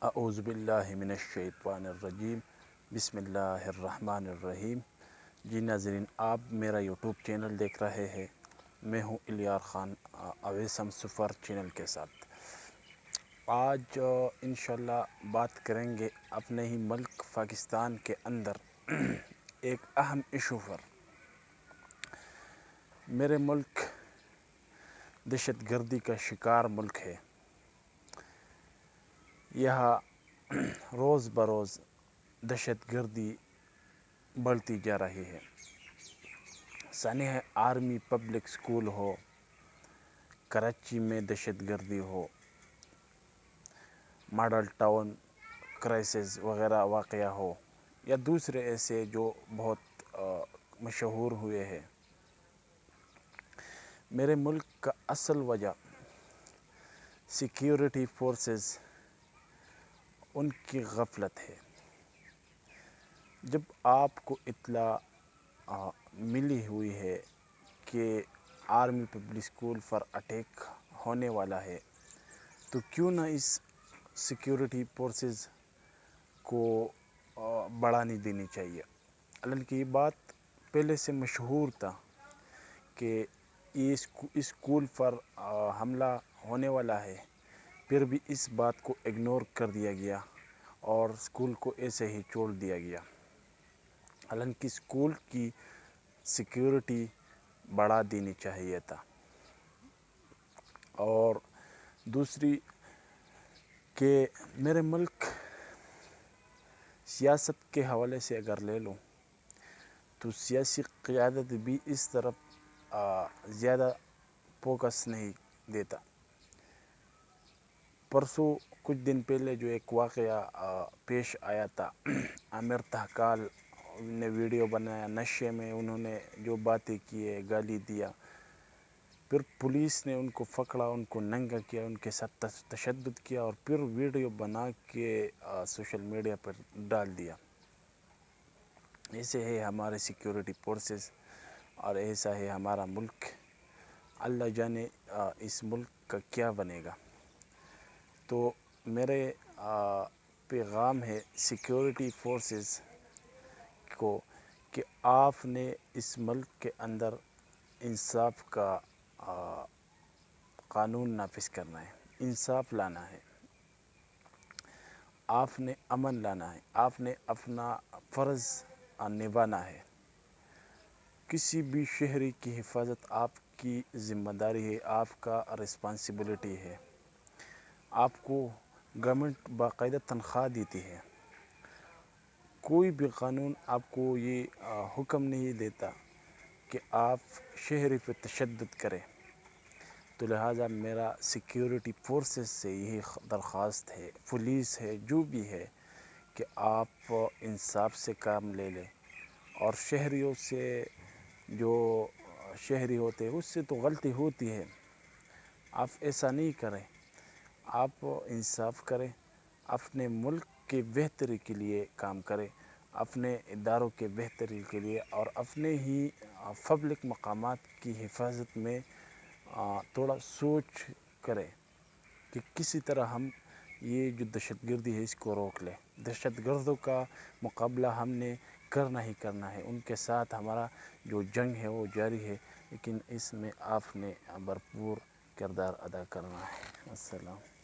اعوذ باللہ من الشیطان الرجیم، بسم اللہ الرحمن الرحیم۔ جی ناظرین، آپ میرا یوٹیوب چینل دیکھ رہے ہیں۔ میں ہوں الیار خان اویس سفر چینل کے ساتھ۔ آج انشاءاللہ بات کریں گے اپنے ہی ملک پاکستان کے اندر ایک اہم ایشو پر۔ میرے ملک دہشت گردی کا شکار ملک ہے۔ یہاں روز بروز دہشت گردی بڑھتی جا رہی ہے۔ سانحہ آرمی پبلک سکول ہو، کراچی میں دہشت گردی ہو، ماڈل ٹاؤن کرائسس وغیرہ واقعہ ہو، یا دوسرے ایسے جو بہت مشہور ہوئے ہیں۔ میرے ملک کا اصل وجہ سیکیورٹی فورسز ان کی غفلت ہے۔ جب آپ کو اطلاع ملی ہوئی ہے کہ آرمی پبلک سکول پر اٹیک ہونے والا ہے، تو کیوں نہ اس سیکیورٹی فورسز کو بڑھانی دینی چاہیے۔ حالانکہ یہ بات پہلے سے مشہور تھا کہ اس اسکول پر حملہ ہونے والا ہے، پھر بھی اس بات کو اگنور کر دیا گیا اور اسکول کو ایسے ہی چھوڑ دیا گیا۔ حالانکہ اسکول کی سیکیورٹی بڑھا دینی چاہیے تھا۔ اور دوسری کہ میرے ملک سیاست کے حوالے سے اگر لے لوں تو سیاسی قیادت بھی اس طرف زیادہ فوکس نہیں دیتا۔ پرسوں کچھ دن پہلے جو ایک واقعہ پیش آیا تھا، عامر تہکال نے ویڈیو بنایا، نشے میں انہوں نے جو باتیں کی ہے، گالی دیا، پھر پولیس نے ان کو پکڑا، ان کو ننگا کیا، ان کے ساتھ تشدد کیا، اور پھر ویڈیو بنا کے سوشل میڈیا پر ڈال دیا۔ ایسے ہے ہمارے سیکیورٹی فورسز اور ایسا ہے ہمارا ملک۔ اللہ جانے اس ملک کا کیا بنے گا۔ تو میرے پیغام ہے سیکیورٹی فورسز کو کہ آپ نے اس ملک کے اندر انصاف کا قانون نافذ کرنا ہے، انصاف لانا ہے، آپ نے امن لانا ہے، آپ نے اپنا فرض نبھانا ہے۔ کسی بھی شہری کی حفاظت آپ کی ذمہ داری ہے، آپ کا رسپانسبلٹی ہے۔ آپ کو گورنمنٹ باقاعدہ تنخواہ دیتی ہے۔ کوئی بھی قانون آپ کو یہ حکم نہیں دیتا کہ آپ شہری پہ تشدد کریں۔ تو لہٰذا میرا سیکیورٹی فورسز سے یہی درخواست ہے، پولیس ہے، جو بھی ہے، کہ آپ انصاف سے کام لے لیں، اور شہریوں سے جو شہری ہوتے ہیں اس سے تو غلطی ہوتی ہے، آپ ایسا نہیں کریں، آپ انصاف کریں، اپنے ملک کے بہتری کے لیے کام کریں، اپنے اداروں کے بہتری کے لیے، اور اپنے ہی پبلک مقامات کی حفاظت میں تھوڑا سوچ کریں کہ کسی طرح ہم یہ جو دہشت گردی ہے اس کو روک لیں۔ دہشت گردوں کا مقابلہ ہم نے کرنا ہی کرنا ہے، ان کے ساتھ ہمارا جو جنگ ہے وہ جاری ہے، لیکن اس میں آپ نے بھرپور کردار ادا کرنا ہے۔ السلام۔